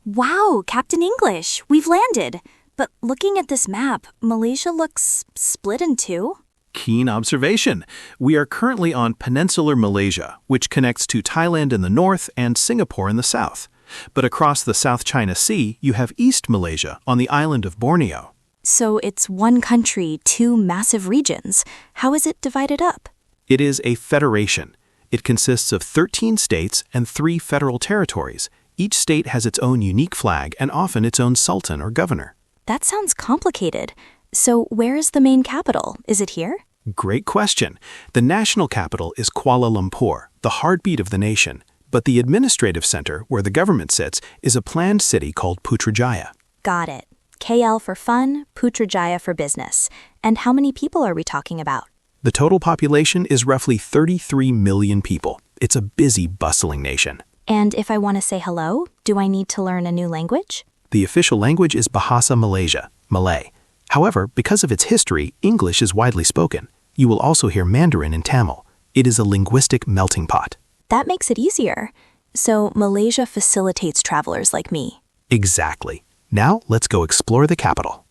Wow, Captain English, we've landed. But looking at this map, Malaysia looks split in two. Keen observation. We are currently on peninsular Malaysia, which connects to Thailand in the north and Singapore in the south. But across the South China Sea, you have East Malaysia on the island of Borneo. So it's one country, two massive regions. How is it divided up? It is a federation. It consists of 13 states and 3 federal territories. Each state has its own unique flag and often its own sultan or governor. That sounds complicated. So where is the main capital? Is it here? Great question. The national capital is Kuala Lumpur, the heartbeat of the nation. But the administrative center, where the government sits, is a planned city called Putrajaya. Got it. KL for fun, Putrajaya for business. And how many people are we talking about? The total population is roughly 33 million people. It's a busy, bustling nation. And if I want to say hello, do I need to learn a new language? The official language is Bahasa Malaysia, Malay. However, because of its history, English is widely spoken. You will also hear Mandarin and Tamil. It is a linguistic melting pot. That makes it easier. So Malaysia facilitates travelers like me. Exactly. Now let's go explore the capital.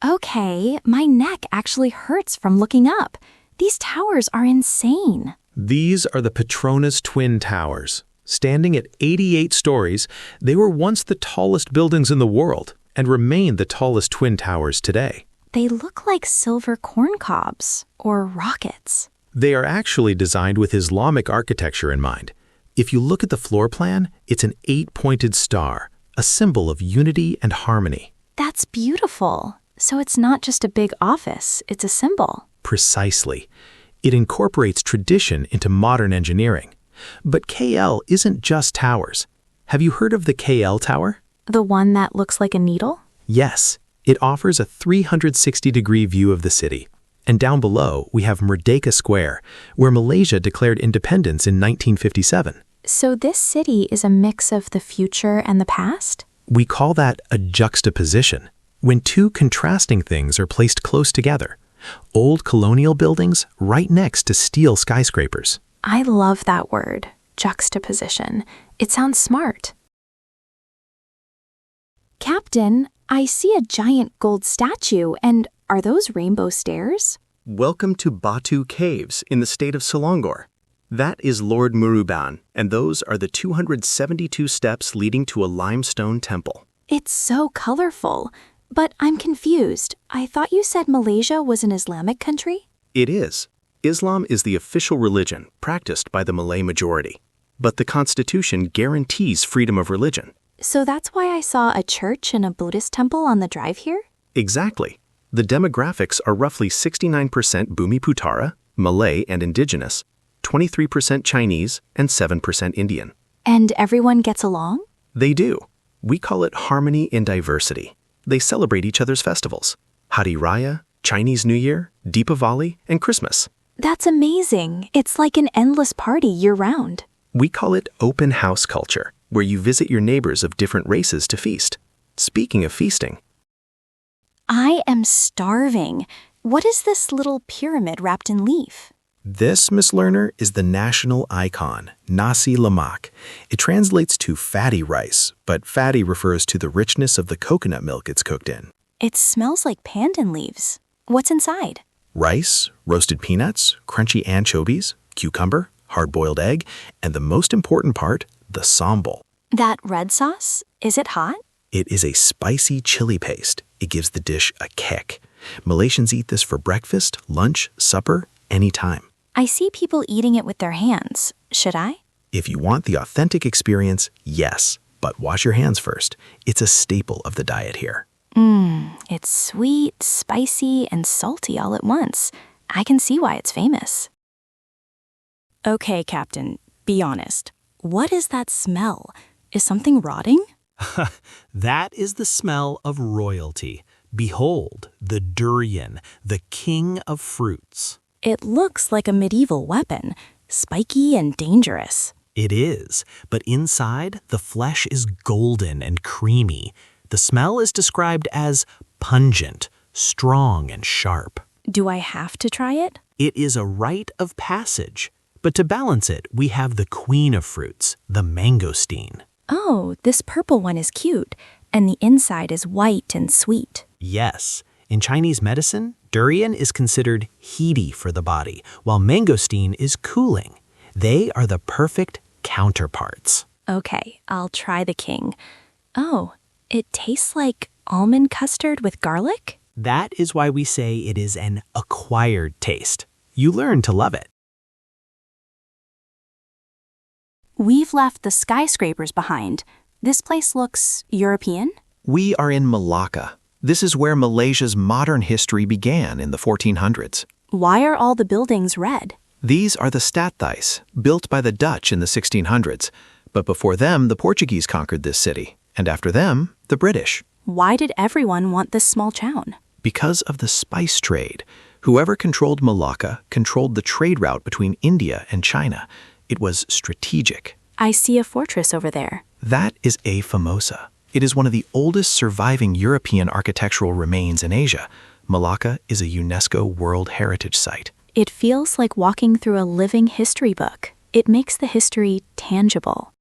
Okay, my neck actually hurts from looking up. These towers are insane. These are the Petronas Twin Towers. Standing at 88 stories, they were once the tallest buildings in the world and remain the tallest twin towers today. They look like silver corn cobs or rockets. They are actually designed with Islamic architecture in mind. If you look at the floor plan, it's an 8-pointed star, a symbol of unity and harmony. That's beautiful. So it's not just a big office, it's a symbol. Precisely. It incorporates tradition into modern engineering. But KL isn't just towers. Have you heard of the KL Tower? The one that looks like a needle? Yes. It offers a 360-degree view of the city. And down below, we have Merdeka Square, where Malaysia declared independence in 1957. So this city is a mix of the future and the past? We call that a juxtaposition, when two contrasting things are placed close together. Old colonial buildings right next to steel skyscrapers. I love that word, juxtaposition. It sounds smart. Captain, I see a giant gold statue, and are those rainbow stairs? Welcome to Batu Caves in the state of Selangor. That is Lord Muruban, and those are the 272 steps leading to a limestone temple. It's so colorful. But I'm confused. I thought you said Malaysia was an Islamic country? It is. Islam is the official religion practiced by the Malay majority. But the Constitution guarantees freedom of religion. So that's why I saw a church and a Buddhist temple on the drive here? Exactly. The demographics are roughly 69% Bumi Putara, Malay and indigenous, 23% Chinese, and 7% Indian. And everyone gets along? They do. We call it harmony in diversity. They celebrate each other's festivals. Hari Raya, Chinese New Year, Deepavali, and Christmas. That's amazing. It's like an endless party year-round. We call it open house culture, where you visit your neighbors of different races to feast. Speaking of feasting, I am starving. What is this little pyramid wrapped in leaf? this, Miss Lerner, is the national icon, nasi lemak. It translates to fatty rice, but fatty refers to the richness of the coconut milk it's cooked in. It smells like pandan leaves. What's inside? Rice, roasted peanuts, crunchy anchovies, cucumber, hard-boiled egg, and the most important part, the sambal. That red sauce? Is it hot? It is a spicy chili paste. It gives the dish a kick. Malaysians eat this for breakfast, lunch, supper, anytime. I see people eating it with their hands. Should I? If you want the authentic experience, yes, but wash your hands first. It's a staple of the diet here. It's sweet, spicy, and salty all at once. I can see why it's famous. Okay, Captain, be honest. What is that smell? Is something rotting? That is the smell of royalty. Behold, the durian, the king of fruits. It looks like a medieval weapon, spiky and dangerous. It is, but inside, the flesh is golden and creamy. The smell is described as pungent, strong, and sharp. Do I have to try it? It is a rite of passage. But to balance it, we have the queen of fruits, the mangosteen. Oh, this purple one is cute, and the inside is white and sweet. Yes, in Chinese medicine, durian is considered heaty for the body, while mangosteen is cooling. They are the perfect counterparts. Okay, I'll try the king. Oh, it tastes like almond custard with garlic? That is why we say it is an acquired taste. You learn to love it. We've left the skyscrapers behind. This place looks European? We are in Malacca. This is where Malaysia's modern history began in the 1400s. Why are all the buildings red? These are the stadthuis, built by the Dutch in the 1600s. But before them, the Portuguese conquered this city, and after them, the British. Why did everyone want this small town? Because of the spice trade. Whoever controlled Malacca controlled the trade route between India and China. It was strategic. I see a fortress over there. That is a Famosa. It is one of the oldest surviving European architectural remains in Asia. Malacca is a UNESCO World Heritage Site. It feels like walking through a living history book. It makes the history tangible.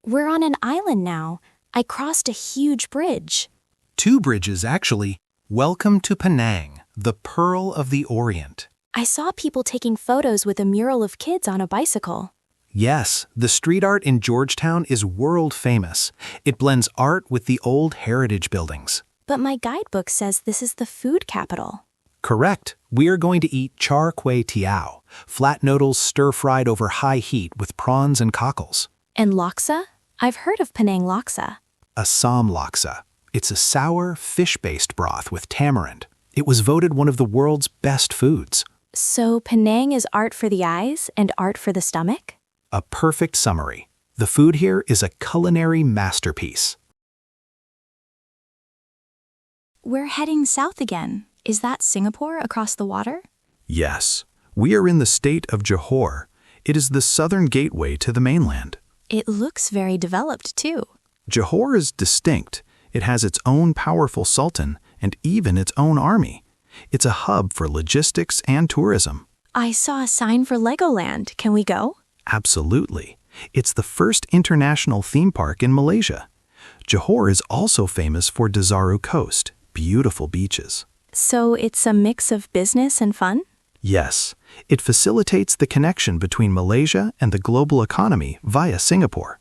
We're on an island now. I crossed a huge bridge. 2 bridges, actually. Welcome to Penang, the Pearl of the Orient. I saw people taking photos with a mural of kids on a bicycle. Yes, the street art in Georgetown is world famous. It blends art with the old heritage buildings. But my guidebook says this is the food capital. Correct. We are going to eat char kway teow, flat noodles stir-fried over high heat with prawns and cockles. And laksa? I've heard of Penang laksa. Assam laksa. It's a sour, fish-based broth with tamarind. It was voted one of the world's best foods. So Penang is art for the eyes and art for the stomach? A perfect summary. The food here is a culinary masterpiece. We're heading south again. Is that Singapore across the water? Yes, we are in the state of Johor. It is the southern gateway to the mainland. It looks very developed, too. Johor is distinct. It has its own powerful sultan and even its own army. It's a hub for logistics and tourism. I saw a sign for Legoland. Can we go? Absolutely. It's the first international theme park in Malaysia. Johor is also famous for Desaru Coast, beautiful beaches. So it's a mix of business and fun? Yes, it facilitates the connection between Malaysia and the global economy via Singapore.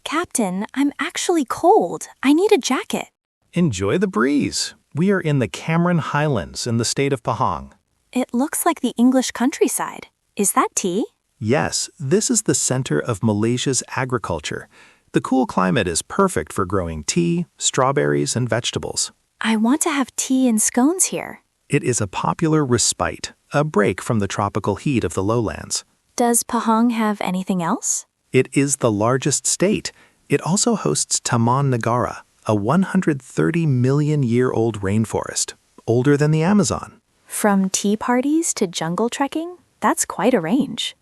Captain, I'm actually cold. I need a jacket. Enjoy the breeze. We are in the Cameron Highlands in the state of Pahang. It looks like the English countryside. Is that tea? Yes, this is the center of Malaysia's agriculture. The cool climate is perfect for growing tea, strawberries, and vegetables. I want to have tea and scones here. It is a popular respite, a break from the tropical heat of the lowlands. Does Pahang have anything else? It is the largest state. It also hosts Taman Negara, a 130-million-year-old rainforest, older than the Amazon. From tea parties to jungle trekking, that's quite a range.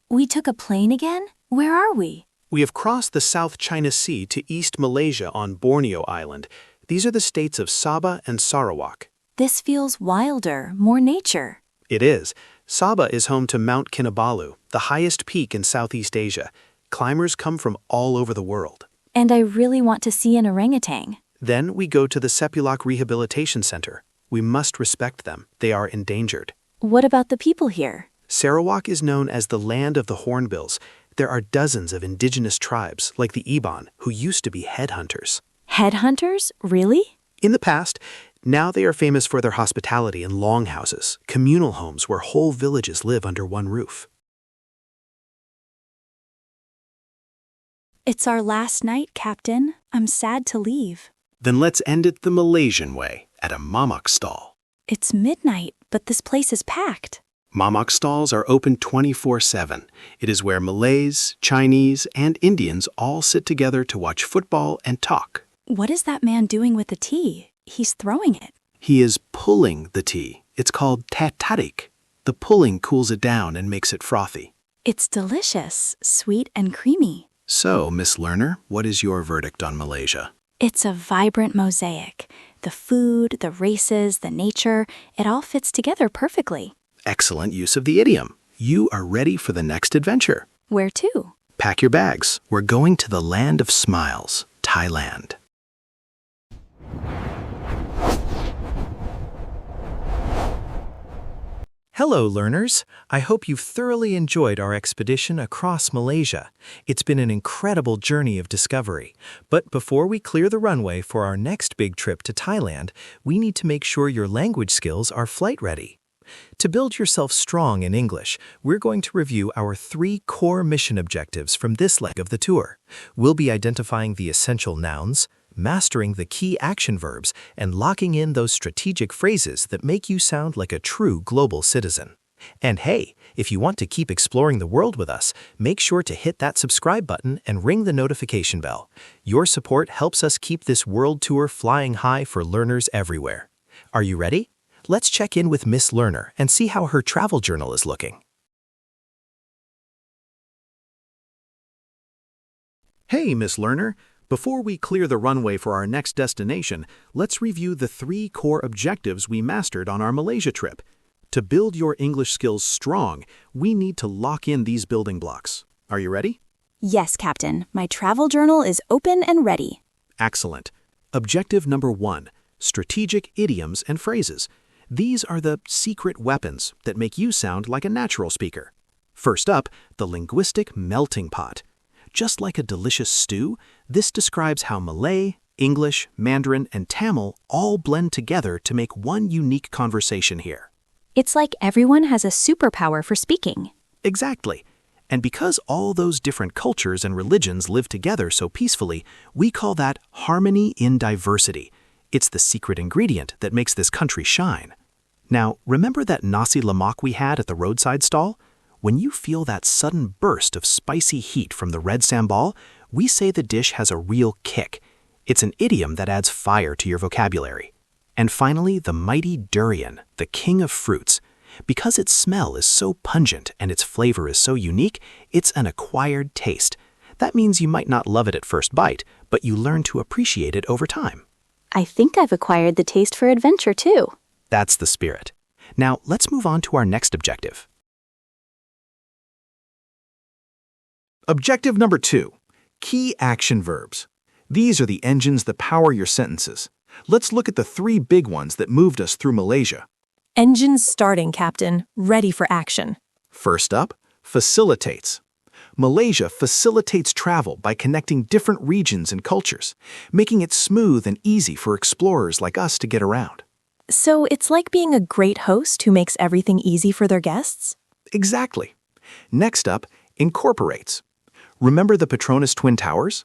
We took a plane again? Where are we? We have crossed the South China Sea to East Malaysia on Borneo Island. These are the states of Sabah and Sarawak. This feels wilder, more nature. It is. Sabah is home to Mount Kinabalu, the highest peak in Southeast Asia. Climbers come from all over the world. And I really want to see an orangutan. Then we go to the Sepulak Rehabilitation Center. We must respect them. They are endangered. What about the people here? Sarawak is known as the land of the hornbills. There are dozens of indigenous tribes, like the Iban, who used to be headhunters. Headhunters? Really? In the past, now they are famous for their hospitality in longhouses, communal homes where whole villages live under one roof. It's our last night, Captain. I'm sad to leave. Then let's end it the Malaysian way, at a mamak stall. It's midnight, but this place is packed. Mamak stalls are open 24/7. It is where Malays, Chinese, and Indians all sit together to watch football and talk. What is that man doing with the tea? He's throwing it. He is pulling the tea. It's called teh tarik. The pulling cools it down and makes it frothy. It's delicious, sweet and creamy. So, Miss Lerner, what is your verdict on Malaysia? It's a vibrant mosaic. The food, the races, the nature, it all fits together perfectly. Excellent use of the idiom. You are ready for the next adventure. Where to? Pack your bags. We're going to the land of smiles, Thailand. Hello, learners. I hope you've thoroughly enjoyed our expedition across Malaysia. It's been an incredible journey of discovery. But before we clear the runway for our next big trip to Thailand, we need to make sure your language skills are flight ready. To build yourself strong in English, we're going to review our 3 core mission objectives from this leg of the tour. We'll be identifying the essential nouns, mastering the key action verbs, and locking in those strategic phrases that make you sound like a true global citizen. And hey, if you want to keep exploring the world with us, make sure to hit that subscribe button and ring the notification bell. Your support helps us keep this world tour flying high for learners everywhere. Are you ready? Let's check in with Miss Learner and see how her travel journal is looking. Hey, Miss Learner. Before we clear the runway for our next destination, let's review the 3 core objectives we mastered on our Malaysia trip. To build your English skills strong, we need to lock in these building blocks. Are you ready? Yes, Captain. My travel journal is open and ready. Excellent. Objective number 1, strategic idioms and phrases. These are the secret weapons that make you sound like a natural speaker. First up, the linguistic melting pot. Just like a delicious stew, this describes how Malay, English, Mandarin, and Tamil all blend together to make one unique conversation here. It's like everyone has a superpower for speaking. Exactly. And because all those different cultures and religions live together so peacefully, we call that harmony in diversity. It's the secret ingredient that makes this country shine. Now, remember that nasi lemak we had at the roadside stall? When you feel that sudden burst of spicy heat from the red sambal, we say the dish has a real kick. It's an idiom that adds fire to your vocabulary. And finally, the mighty durian, the king of fruits. Because its smell is so pungent and its flavor is so unique, it's an acquired taste. That means you might not love it at first bite, but you learn to appreciate it over time. I think I've acquired the taste for adventure, too. That's the spirit. Now, let's move on to our next objective. Objective number 2, key action verbs. These are the engines that power your sentences. Let's look at the 3 big ones that moved us through Malaysia. Engines starting, Captain. Ready for action. First up, facilitates. Malaysia facilitates travel by connecting different regions and cultures, making it smooth and easy for explorers like us to get around. So it's like being a great host who makes everything easy for their guests? Exactly. Next up, incorporates. Remember the Petronas Twin Towers?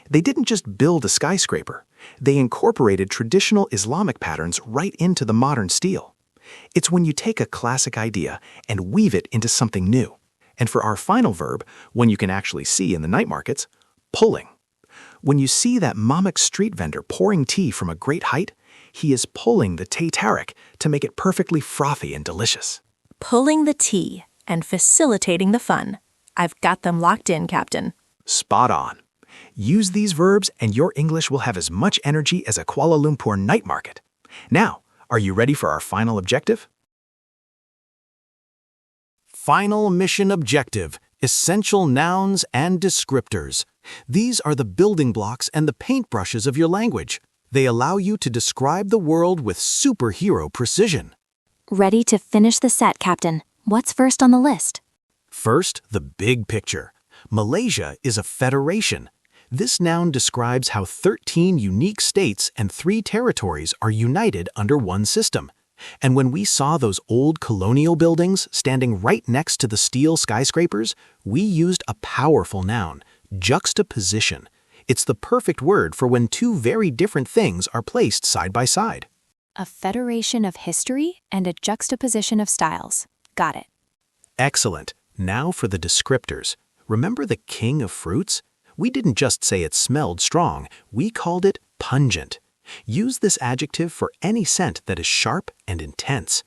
They didn't just build a skyscraper. They incorporated traditional Islamic patterns right into the modern steel. It's when you take a classic idea and weave it into something new. And for our final verb, one you can actually see in the night markets, pulling. When you see that Mamak street vendor pouring tea from a great height, he is pulling the teh tarik to make it perfectly frothy and delicious. Pulling the tea and facilitating the fun. I've got them locked in, Captain. Spot on. Use these verbs and your English will have as much energy as a Kuala Lumpur night market. Now, are you ready for our final objective? Final mission objective, essential nouns and descriptors. These are the building blocks and the paintbrushes of your language. They allow you to describe the world with superhero precision. Ready to finish the set, Captain. What's first on the list? First, the big picture. Malaysia is a federation. This noun describes how 13 unique states and 3 territories are united under one system. And when we saw those old colonial buildings standing right next to the steel skyscrapers, we used a powerful noun, juxtaposition. It's the perfect word for when 2 very different things are placed side by side. A federation of history and a juxtaposition of styles. Got it. Excellent. Now for the descriptors. Remember the king of fruits? We didn't just say it smelled strong, we called it pungent. Use this adjective for any scent that is sharp and intense.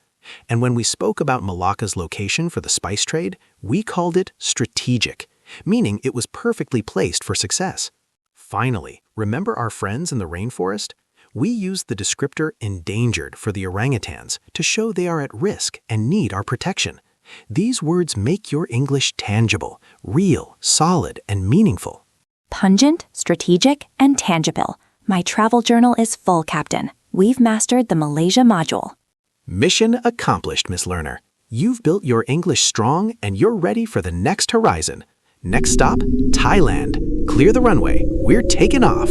And when we spoke about Malacca's location for the spice trade, we called it strategic, meaning it was perfectly placed for success. Finally, Remember our friends in the rainforest? We use the descriptor endangered for the orangutans to show they are at risk and need our protection. These words make your English tangible, real, solid, and meaningful. Pungent, strategic, and tangible. My travel journal is full, Captain. We've mastered the Malaysia module. Mission accomplished, Miss Learner. You've built your English strong and you're ready for the next horizon. Next stop, Thailand. Clear the runway. We're taking off.